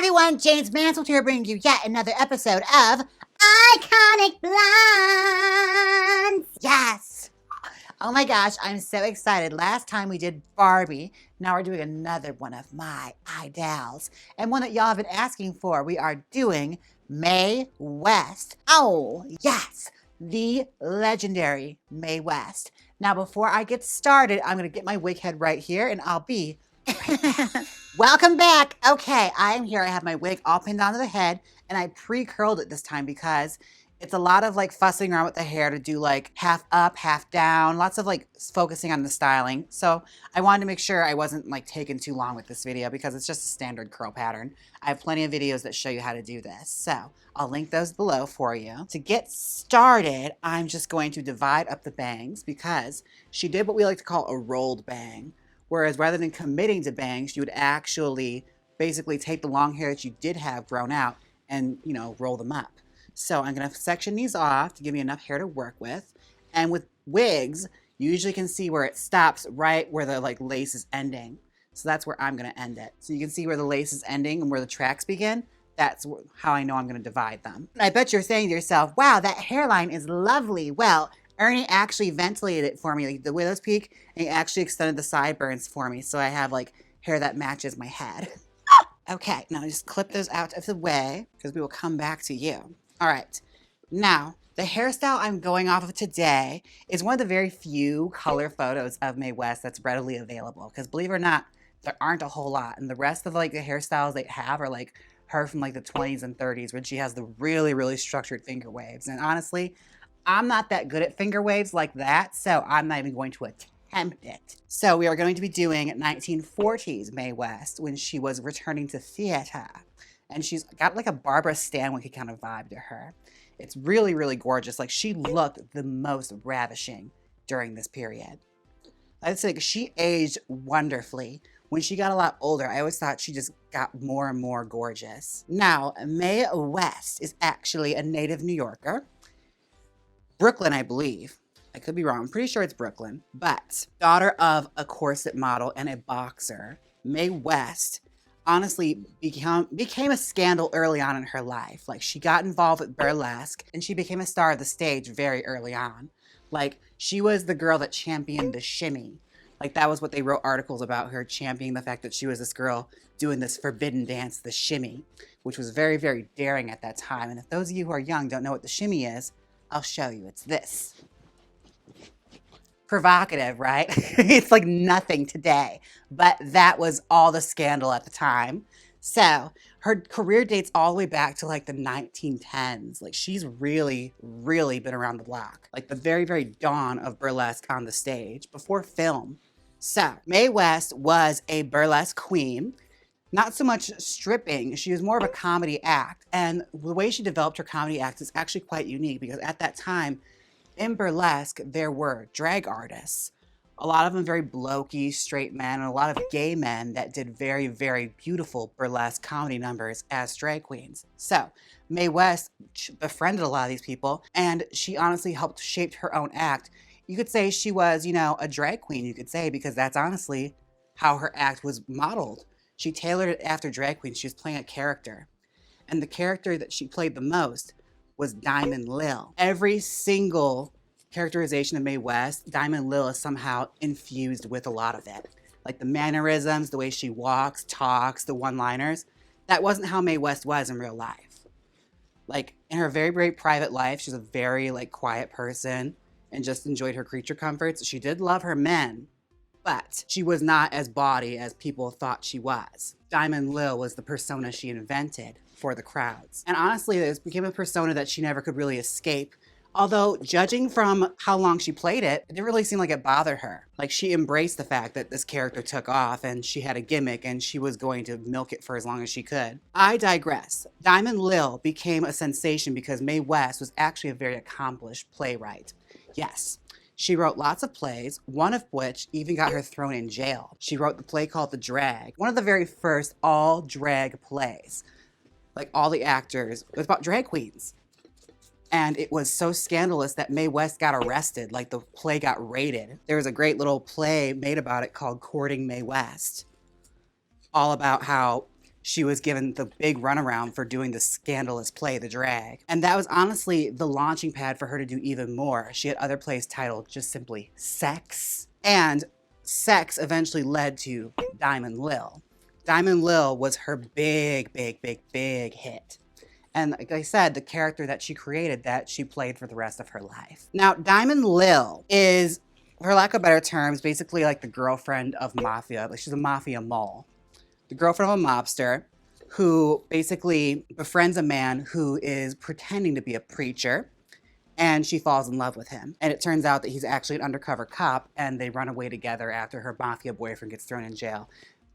everyone, Jaymes Mansfield here bringing you yet another episode of Iconic Blondes. Yes. Oh my gosh, I'm so excited. Last time we did Barbie. Now we're doing another one of my idols. And one that y'all have been asking for. We are doing Mae West. Oh, yes. The legendary Mae West. Now, before I get started, I'm going to get my wig head right here and I'll be... Welcome back. Okay, I am here. I have my wig all pinned onto the head and I pre-curled it this time because it's a lot of like fussing around with the hair to do like half up, half down, lots of like focusing on the styling. So I wanted to make sure I wasn't like taking too long with this video because it's just a standard curl pattern. I have plenty of videos that show you how to do this. So I'll link those below for you. To get started, I'm just going to divide up the bangs because she did what we like to call a rolled bang. Whereas rather than committing to bangs, you would actually basically take the long hair that you did have grown out and, you know, roll them up. So I'm going to section these off to give me enough hair to work with. And with wigs, you usually can see where it stops right where the like lace is ending. So that's where I'm going to end it. So you can see where the lace is ending and where the tracks begin. That's how I know I'm going to divide them. I bet you're saying to yourself, wow, that hairline is lovely. Well, Ernie actually ventilated it for me, like the widow's peak, and he actually extended the sideburns for me. So I have like hair that matches my head. Okay, now just clip those out of the way because we will come back to you. All right, now the hairstyle I'm going off of today is one of the very few color photos of Mae West that's readily available. Because believe it or not, there aren't a whole lot. And the rest of like the hairstyles they have are like her from like the 20s and 30s when she has the really, really structured finger waves. And honestly, I'm not that good at finger waves like that, so I'm not even going to attempt it. So we are going to be doing 1940s Mae West when she was returning to theater. And she's got like a Barbara Stanwyck kind of vibe to her. It's really, really gorgeous. Like she looked the most ravishing during this period. I'd say she aged wonderfully. When she got a lot older, I always thought she just got more and more gorgeous. Now, Mae West is actually a native New Yorker. Brooklyn, I believe. I could be wrong. I'm pretty sure it's Brooklyn. But daughter of a corset model and a boxer, Mae West honestly became a scandal early on in her life. Like she got involved with burlesque and she became a star of the stage very early on. Like she was the girl that championed the shimmy. Like that was what they wrote articles about her, championing the fact that she was this girl doing this forbidden dance, the shimmy, which was very, very daring at that time. And if those of you who are young don't know what the shimmy is, I'll show you. It's this. Provocative, right? It's like nothing today, but that was all the scandal at the time. So her career dates all the way back to like the 1910s. Like she's really, really been around the block. Like the very, very dawn of burlesque on the stage before film. So Mae West was a burlesque queen. Not so much stripping, she was more of a comedy act. And the way she developed her comedy act is actually quite unique because at that time, in burlesque, there were drag artists. A lot of them very blokey, straight men, and a lot of gay men that did very, very beautiful burlesque comedy numbers as drag queens. So Mae West befriended a lot of these people, and she honestly helped shape her own act. You could say she was, you know, a drag queen, you could say, because that's honestly how her act was modeled. She tailored it after drag queens. She was playing a character. And the character that she played the most was Diamond Lil. Every single characterization of Mae West, Diamond Lil is somehow infused with a lot of it. Like the mannerisms, the way she walks, talks, the one-liners. That wasn't how Mae West was in real life. Like in her very, very private life, she's a very like quiet person and just enjoyed her creature comforts. She did love her men, but she was not as bawdy as people thought she was. Diamond Lil was the persona she invented for the crowds. And honestly, this became a persona that she never could really escape. Although, judging from how long she played it, it didn't really seem like it bothered her. Like, she embraced the fact that this character took off and she had a gimmick and she was going to milk it for as long as she could. I digress. Diamond Lil became a sensation because Mae West was actually a very accomplished playwright. Yes. She wrote lots of plays, one of which even got her thrown in jail. She wrote the play called The Drag, one of the very first all-drag plays. Like all the actors, it was about drag queens. And it was so scandalous that Mae West got arrested, like the play got raided. There was a great little play made about it called Courting Mae West. All about how she was given the big runaround for doing the scandalous play, The Drag. And that was honestly the launching pad for her to do even more. She had other plays titled just simply Sex. And Sex eventually led to Diamond Lil. Diamond Lil was her big hit. And like I said, the character that she created that she played for the rest of her life. Now, Diamond Lil is, for lack of better terms, basically like the girlfriend of mafia. Like she's a mafia mole. The girlfriend of a mobster who basically befriends a man who is pretending to be a preacher, and she falls in love with him. And it turns out that he's actually an undercover cop, and they run away together after her mafia boyfriend gets thrown in jail.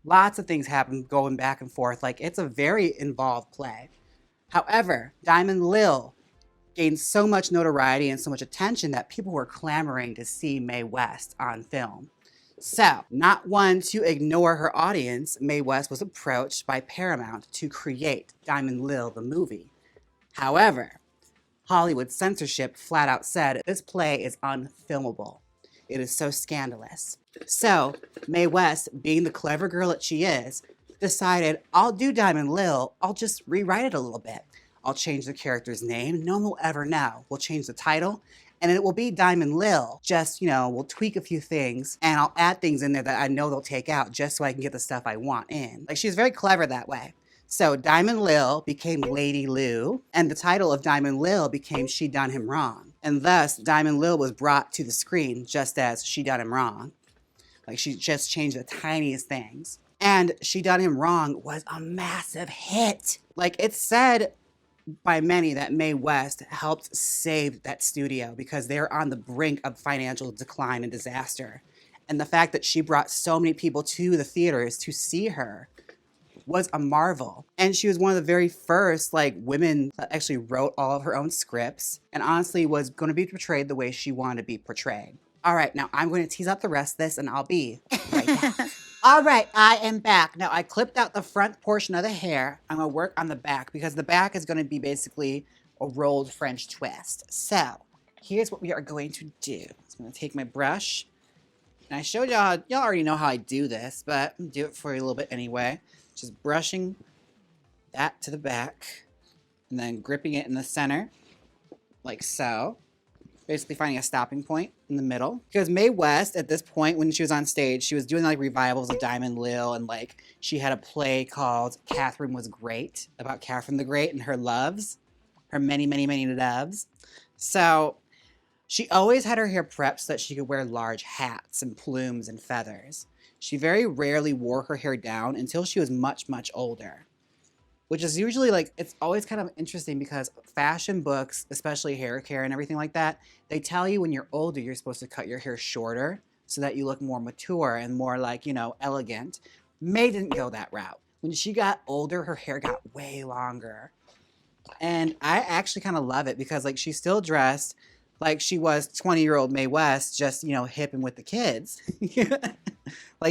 Lots of things happen going back and forth. Like, it's a very involved play. However, Diamond Lil gained so much notoriety and so much attention that people were clamoring to see Mae West on film. So, not one to ignore her audience, Mae West was approached by Paramount to create Diamond Lil the movie. However, Hollywood censorship flat out said this play is unfilmable. It is so scandalous. So, Mae West, being the clever girl that she is, decided, I'll do Diamond Lil, I'll just rewrite it a little bit. I'll change the character's name, no one will ever know. We'll change the title, and it will be Diamond Lil. Just, we'll tweak a few things, and I'll add things in there that I know they'll take out just so I can get the stuff I want in. Like, she's very clever that way. So Diamond Lil became Lady Lou, and the title of Diamond Lil became She Done Him Wrong. And thus, Diamond Lil was brought to the screen just as She Done Him Wrong. Like, she just changed the tiniest things. And She Done Him Wrong was a massive hit. Like, it's said by many that Mae West helped save that studio because they're on the brink of financial decline and disaster. And the fact that she brought so many people to the theaters to see her was a marvel. And she was one of the very first women that actually wrote all of her own scripts and honestly was going to be portrayed the way she wanted to be portrayed. All right, now I'm going to tease out the rest of this and I'll be right back. All right, I am back. Now, I clipped out the front portion of the hair. I'm going to work on the back because the back is going to be basically a rolled French twist. So, here's what we are going to do. I'm going to take my brush. And I showed y'all, y'all already know how I do this, but I'm going to do it for you a little bit anyway. Just brushing that to the back and then gripping it in the center, like so. Basically finding a stopping point in the middle. Because Mae West, at this point, when she was on stage, she was doing revivals of Diamond Lil, and she had a play called Catherine Was Great, about Catherine the Great and her loves, her many loves. So she always had her hair prepped so that she could wear large hats and plumes and feathers. She very rarely wore her hair down until she was much older. Which is usually it's always kind of interesting because fashion books, especially hair care and everything like that, they tell you when you're older, you're supposed to cut your hair shorter so that you look more mature and more elegant. Mae didn't go that route. When she got older, her hair got way longer. And I actually kind of love it because she still dressed like she was 20-year-old Mae West, just, hipping with the kids.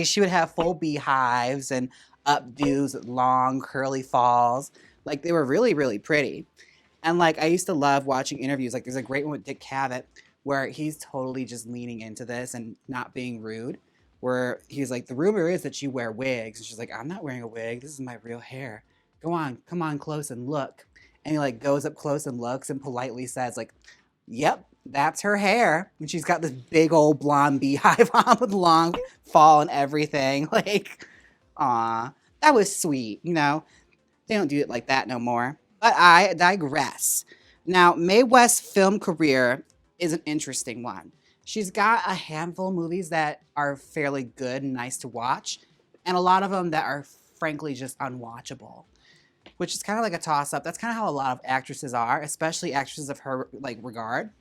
She would have full beehives and updos, long curly falls. They were really pretty. And I used to love watching interviews. There's a great one with Dick Cavett where he's totally just leaning into this and not being rude, where he's like, the rumor is that you wear wigs. And she's like, I'm not wearing a wig, this is my real hair. Go on, come on close and look. And he goes up close and looks and politely says yep, that's her hair. And she's got this big old blonde beehive on with long fall and everything. Aw, that was sweet, They don't do it like that no more. But I digress. Now, Mae West's film career is an interesting one. She's got a handful of movies that are fairly good and nice to watch, and a lot of them that are frankly just unwatchable, which is kind of like a toss-up. That's kind of how a lot of actresses are, especially actresses of her regard.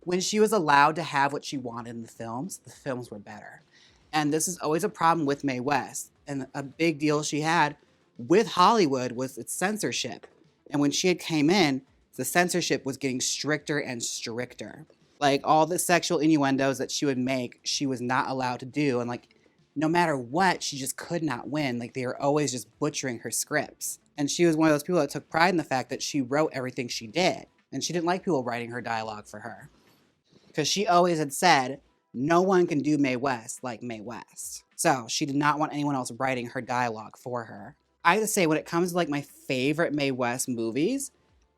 When she was allowed to have what she wanted in the films were better. And this is always a problem with Mae West. And a big deal she had with Hollywood was its censorship. And when she had came in, the censorship was getting stricter and stricter. All the sexual innuendos that she would make, she was not allowed to do. And no matter what, she just could not win. They were always just butchering her scripts. And she was one of those people that took pride in the fact that she wrote everything she did. And she didn't like people writing her dialogue for her. Because she always had said, no one can do Mae West like Mae West. So she did not want anyone else writing her dialogue for her. I have to say, when it comes to like my favorite Mae West movies,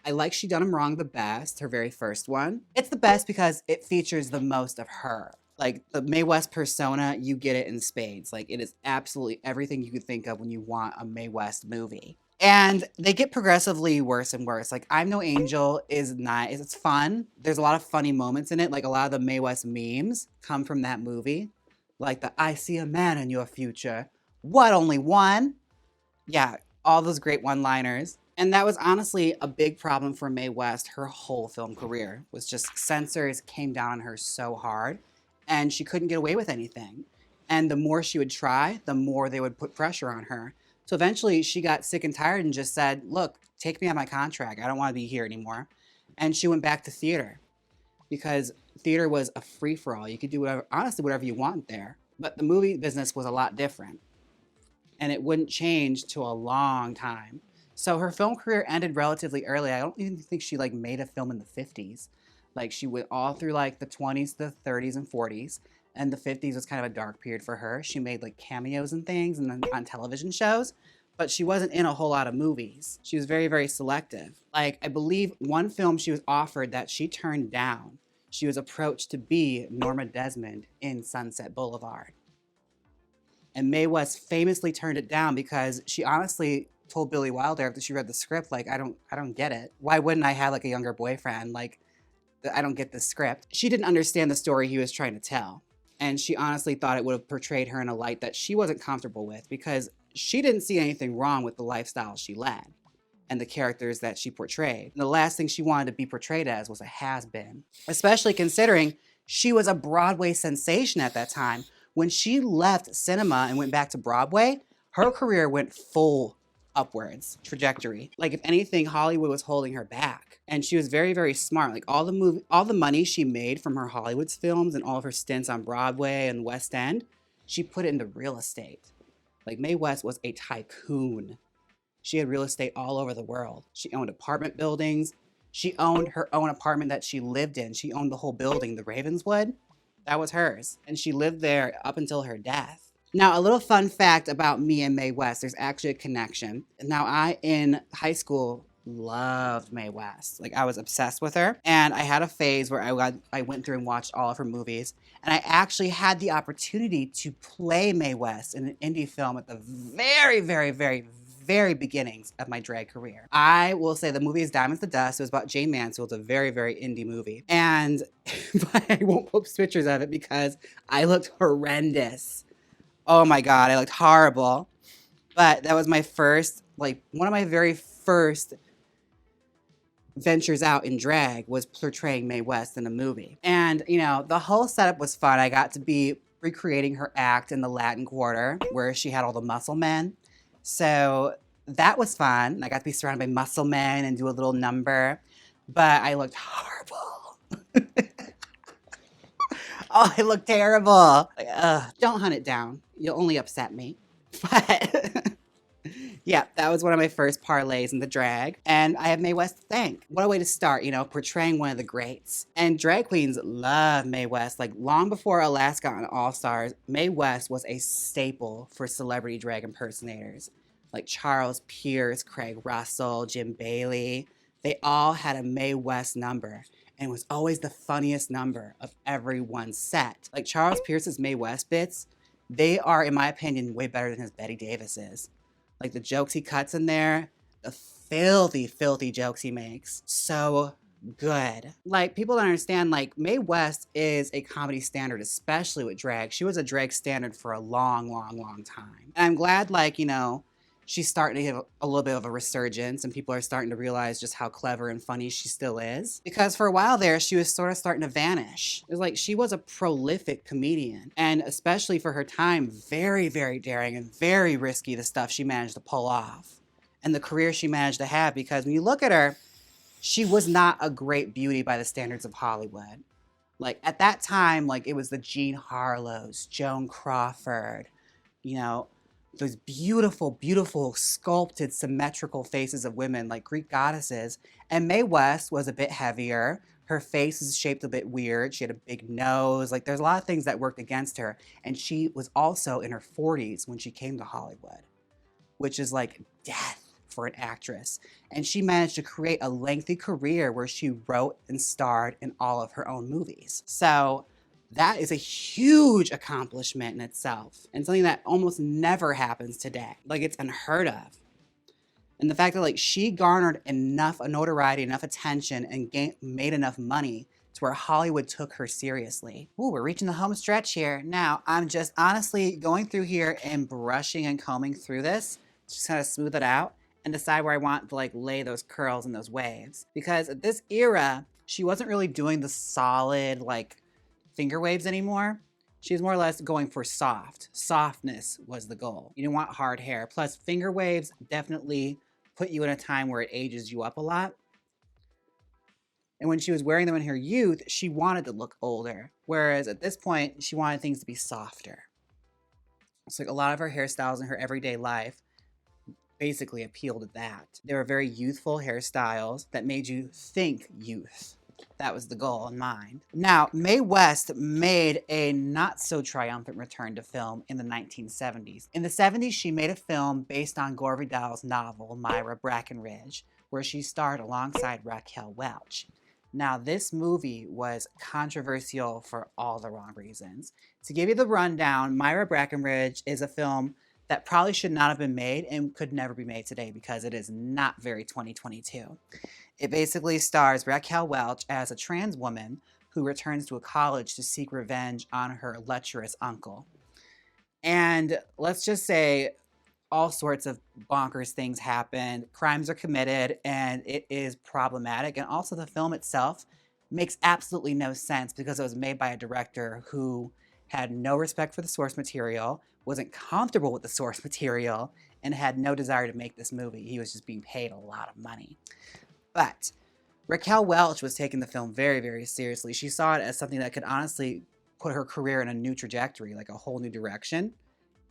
I like She Done 'Em Wrong the best, her very first one. It's the best because it features the most of her. Like the Mae West persona, you get it in spades. Like it is absolutely everything you could think of when you want a Mae West movie. And they get progressively worse and worse. Like I'm No Angel is nice. It's fun. There's a lot of funny moments in it. Like a lot of the Mae West memes come from that movie. Like the I see a man in your future. What, only one? Yeah, all those great one-liners. And that was honestly a big problem for Mae West her whole film career. Was just censors came down on her so hard and she couldn't get away with anything. And the more she would try, the more they would put pressure on her. So eventually she got sick and tired and just said, look, take me on my contract. I don't want to be here anymore. And she went back to theater because theater was a free-for-all. You could do whatever, honestly, whatever you want there. But the movie business was a lot different. And it wouldn't change to a long time. So her film career ended relatively early. I don't even think she like made a film in the 50s. Like she went all through like the 20s, the 30s and 40s. And the 50s was kind of a dark period for her. She made like cameos and things and then on television shows, but she wasn't in a whole lot of movies. She was very, very selective. Like I believe one film she was offered that she turned down. She was approached to be Norma Desmond in Sunset Boulevard. And Mae West famously turned it down because she honestly told Billy Wilder after she read the script, like, I don't get it. Why wouldn't I have like a younger boyfriend? Like, I don't get the script. She didn't understand the story he was trying to tell. And she honestly thought it would have portrayed her in a light that she wasn't comfortable with because she didn't see anything wrong with the lifestyle she led and the characters that she portrayed. And the last thing she wanted to be portrayed as was a has-been, especially considering she was a Broadway sensation at that time. When she left cinema and went back to Broadway, her career went full upwards trajectory. Like if anything, Hollywood was holding her back. And she was very, very smart. Like all the money she made from her Hollywood films and all of her stints on Broadway and West End, she put it into real estate. Like Mae West was a tycoon. She had real estate all over the world. She owned apartment buildings. She owned her own apartment that she lived in. She owned the whole building, the Ravenswood. That was hers. And she lived there up until her death. Now, a little fun fact about me and Mae West, there's actually a connection. Now, I, in high school, loved Mae West. Like, I was obsessed with her. And I had a phase where I went through and watched all of her movies. And I actually had the opportunity to play Mae West in an indie film at the very, very, very, very beginnings of my drag career. I will say the movie is Diamonds to Dust. It was about Jaymes Mansfield. It's a very, very indie movie. And but I won't post pictures of it because I looked horrendous. Oh my God, I looked horrible. But that was my first, like one of my very first ventures out in drag was portraying Mae West in a movie. And you know, the whole setup was fun. I got to be recreating her act in the Latin Quarter where she had all the muscle men. So that was fun. I got to be surrounded by muscle men and do a little number, but I looked horrible. Oh, I looked terrible. Like, don't hunt it down. You'll only upset me. But yeah, that was one of my first parlays in the drag. And I have Mae West to thank. What a way to start, you know, portraying one of the greats. And drag queens love Mae West. Like long before Alaska on All Stars, Mae West was a staple for celebrity drag impersonators. Like Charles Pierce, Craig Russell, Jim Bailey. They all had a Mae West number. And it was always the funniest number of everyone's set. Like Charles Pierce's Mae West bits, they are, in my opinion, way better than his Betty Davis is. Like the jokes he cuts in there, the filthy, filthy jokes he makes. So good. Like people don't understand, like Mae West is a comedy standard, especially with drag. She was a drag standard for a long, long, long time. And I'm glad, like, you know, she's starting to get a little bit of a resurgence and people are starting to realize just how clever and funny she still is. Because for a while there, she was sort of starting to vanish. It was like she was a prolific comedian and especially for her time, very, very daring and very risky the stuff she managed to pull off and the career she managed to have because when you look at her, she was not a great beauty by the standards of Hollywood. Like at that time, like it was the Jean Harlows, Joan Crawford, you know, those beautiful, beautiful, sculpted, symmetrical faces of women like Greek goddesses. And Mae West was a bit heavier. Her face is shaped a bit weird. She had a big nose. Like there's a lot of things that worked against her. And she was also in her 40s when she came to Hollywood. which is like death for an actress. And she managed to create a lengthy career where she wrote and starred in all of her own movies. So that is a huge accomplishment in itself, and something that almost never happens today. Like, it's unheard of. And the fact that like she garnered enough notoriety, enough attention, and made enough money to where Hollywood took her seriously. Ooh, we're reaching the home stretch here. Now, I'm just honestly going through here and brushing and combing through this, just kind of smooth it out and decide where I want to like lay those curls and those waves. Because at this era, she wasn't really doing the solid like finger waves anymore. She was more or less going for soft. Softness was the goal. You didn't want hard hair. Plus, finger waves definitely put you in a time where it ages you up a lot. And when she was wearing them in her youth, she wanted to look older. Whereas at this point, she wanted things to be softer. So like a lot of her hairstyles in her everyday life basically appealed to that. They were very youthful hairstyles that made you think youth. That was the goal in mind. Now, Mae West made a not so triumphant return to film in the 1970s. In the 70s, she made a film based on Gore Vidal's novel, Myra Brackenridge, where she starred alongside Raquel Welch. Now, this movie was controversial for all the wrong reasons. To give you the rundown, Myra Brackenridge is a film that probably should not have been made and could never be made today because it is not very 2022. It basically stars Raquel Welch as a trans woman who returns to a college to seek revenge on her lecherous uncle. And let's just say all sorts of bonkers things happen. Crimes are committed and it is problematic. And also the film itself makes absolutely no sense because it was made by a director who had no respect for the source material, wasn't comfortable with the source material, and had no desire to make this movie. He was just being paid a lot of money. But Raquel Welch was taking the film very, very seriously. She saw it as something that could honestly put her career in a new trajectory, like a whole new direction.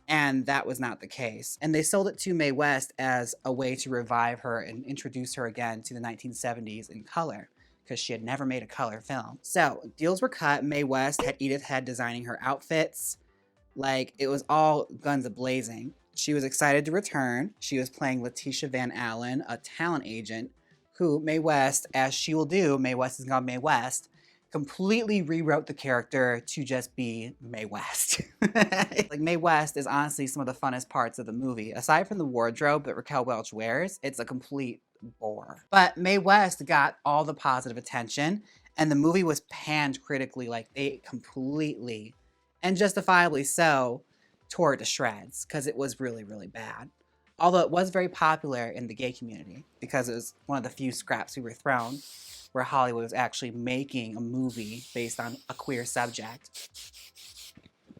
And that was not the case. And they sold it to Mae West as a way to revive her and introduce her again to the 1970s in color, because she had never made a color film. So deals were cut. Mae West had Edith Head designing her outfits. Like, it was all guns a-blazing. She was excited to return. She was playing Letitia Van Allen, a talent agent, who Mae West, as she will do, Mae West is called Mae West, completely rewrote the character to just be Mae West. Like, Mae West is honestly some of the funnest parts of the movie. Aside from the wardrobe that Raquel Welch wears, it's a complete bore. But Mae West got all the positive attention, and the movie was panned critically. Like, they completely, and justifiably so, tore it to shreds because it was really, really bad. Although it was very popular in the gay community because it was one of the few scraps we were thrown where Hollywood was actually making a movie based on a queer subject.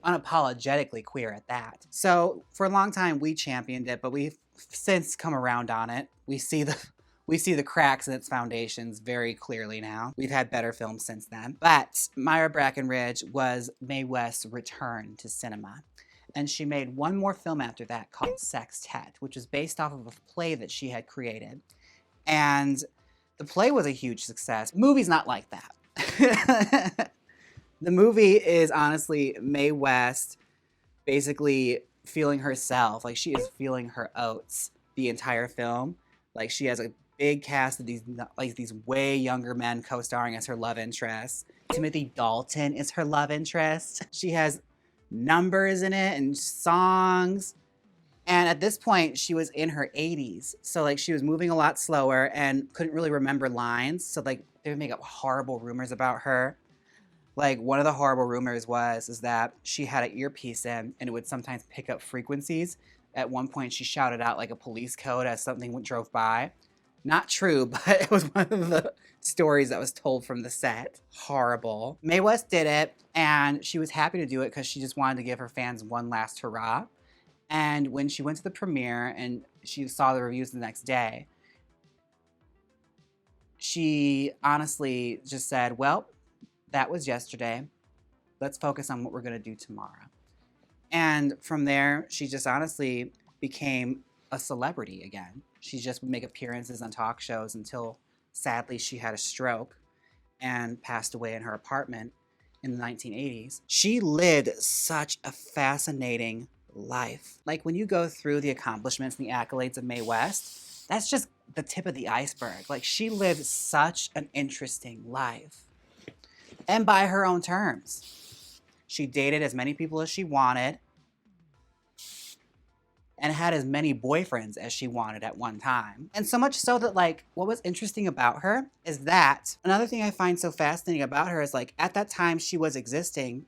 Unapologetically queer at that. So for a long time we championed it, but we've since come around on it. We see the cracks in its foundations very clearly now. We've had better films since then. But Myra Brackenridge was Mae West's return to cinema. And she made one more film after that called Sextet, which was based off of a play that she had created. And the play was a huge success. The movie's not like that. The movie is honestly Mae West basically feeling herself. Like, she is feeling her oats the entire film. Like, she has a big cast of these way younger men co-starring as her love interests. Timothy Dalton is her love interest. She has numbers in it and songs. And at this point, she was in her 80s. So like, she was moving a lot slower and couldn't really remember lines. So like, they would make up horrible rumors about her. Like, one of the horrible rumors is that she had an earpiece in and it would sometimes pick up frequencies. At one point, she shouted out like a police code as something drove by. Not true, but it was one of the stories that was told from the set. Horrible. Mae West did it, and she was happy to do it because she just wanted to give her fans one last hurrah. And when she went to the premiere and she saw the reviews the next day, she honestly just said, well, that was yesterday. Let's focus on what we're going to do tomorrow. And from there, she just honestly became a celebrity again. She just would make appearances on talk shows until, sadly, she had a stroke and passed away in her apartment in the 1980s. She lived such a fascinating life. Like when you go through the accomplishments and the accolades of Mae West, that's just the tip of the iceberg. Like she lived such an interesting life. And by her own terms. She dated as many people as she wanted and had as many boyfriends as she wanted at one time. And so much so that like, what was interesting about her is that another thing I find so fascinating about her is like, at that time she was existing,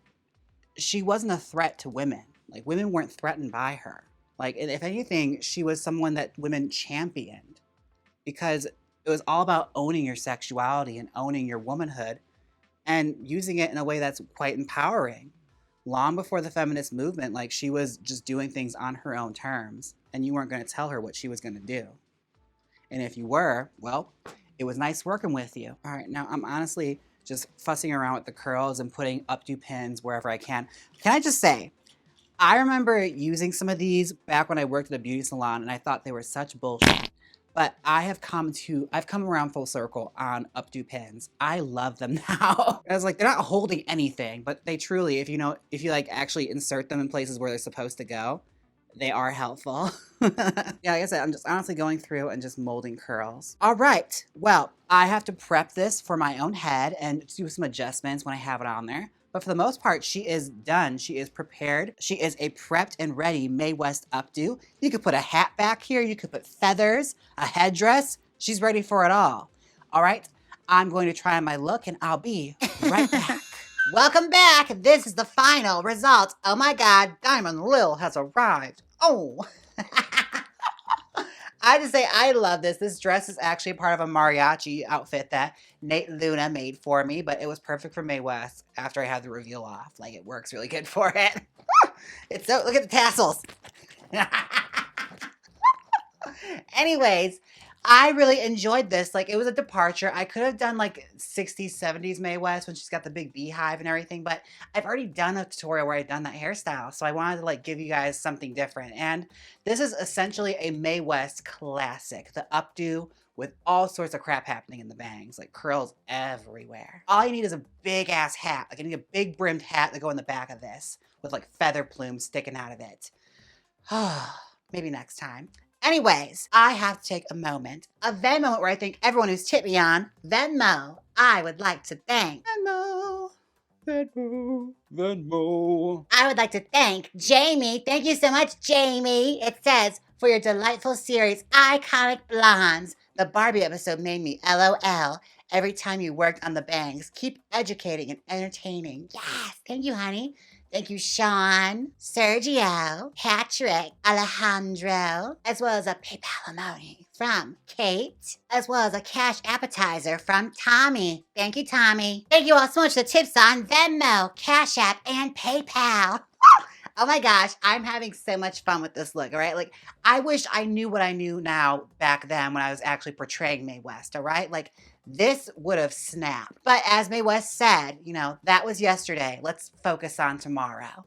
she wasn't a threat to women. Like women weren't threatened by her. Like if anything, she was someone that women championed because it was all about owning your sexuality and owning your womanhood and using it in a way that's quite empowering. Long before the feminist movement, like she was just doing things on her own terms and you weren't going to tell her what she was going to do. And if you were, well, it was nice working with you. All right, now I'm honestly just fussing around with the curls and putting updo pins wherever I can. Can I just say, I remember using some of these back when I worked at a beauty salon and I thought they were such bullshit. But I've come around full circle on updo pins. I love them now. I was like, they're not holding anything, but they truly, if you like actually insert them in places where they're supposed to go, they are helpful. Yeah, like I said, I'm just honestly going through and just molding curls. All right, well, I have to prep this for my own head and do some adjustments when I have it on there. But for the most part, she is done. She is prepared. She is a prepped and ready Mae West updo. You could put a hat back here. You could put feathers, a headdress. She's ready for it all. All right, I'm going to try my look and I'll be right back. Welcome back. This is the final result. Oh my God, Diamond Lil has arrived. Oh. I just say I love this. This dress is actually part of a mariachi outfit that Nate Luna made for me, but it was perfect for Mae West after I had the reveal off. Like it works really good for it. It's so, look at the tassels. Anyways, I really enjoyed this. Like it was a departure. I could have done like 60s, 70s Mae West when she's got the big beehive and everything, but I've already done a tutorial where I've done that hairstyle. So I wanted to like give you guys something different. And this is essentially a Mae West classic, the updo with all sorts of crap happening in the bangs, like curls everywhere. All you need is a big ass hat. Like I need a big brimmed hat to go in the back of this with like feather plumes sticking out of it. Maybe next time. Anyways, I have to take a moment, a Venmo moment where I thank everyone who's tipped me on Venmo. I would like to thank Venmo. I would like to thank Jayme. Thank you so much, Jayme. It says, for your delightful series, Iconic Blondes. The Barbie episode made me LOL every time you worked on the bangs. Keep educating and entertaining. Yes, thank you, honey. Thank you, Sean, Sergio, Patrick, Alejandro, as well as a PayPal emoji from Kate, as well as a cash appetizer from Tommy. Thank you, Tommy. Thank you all so much for the tips on Venmo, Cash App, and PayPal. Oh my gosh, I'm having so much fun with this look, all right? Like, I wish I knew what I knew now back then when I was actually portraying Mae West, all right? Like, this would have snapped. But as Mae West said, you know, that was yesterday. Let's focus on tomorrow.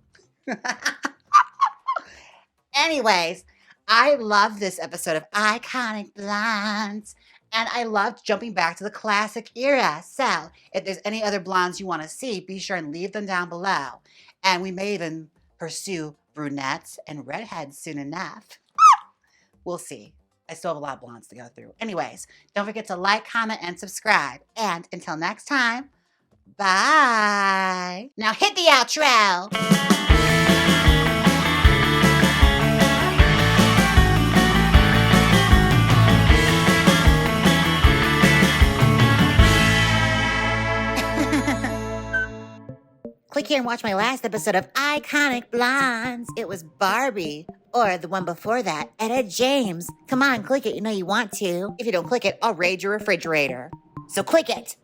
Anyways, I love this episode of Iconic Blondes. And I loved jumping back to the classic era. So if there's any other blondes you want to see, be sure and leave them down below. And we may even pursue brunettes and redheads soon enough. We'll see. I still have a lot of blondes to go through. Anyways, don't forget to like, comment, and subscribe. And until next time, bye. Now hit the outro. Click here and watch my last episode of Iconic Blondes. It was Barbie, or the one before that, Etta Jaymes. Come on, click it. You know you want to. If you don't click it, I'll raid your refrigerator. So click it.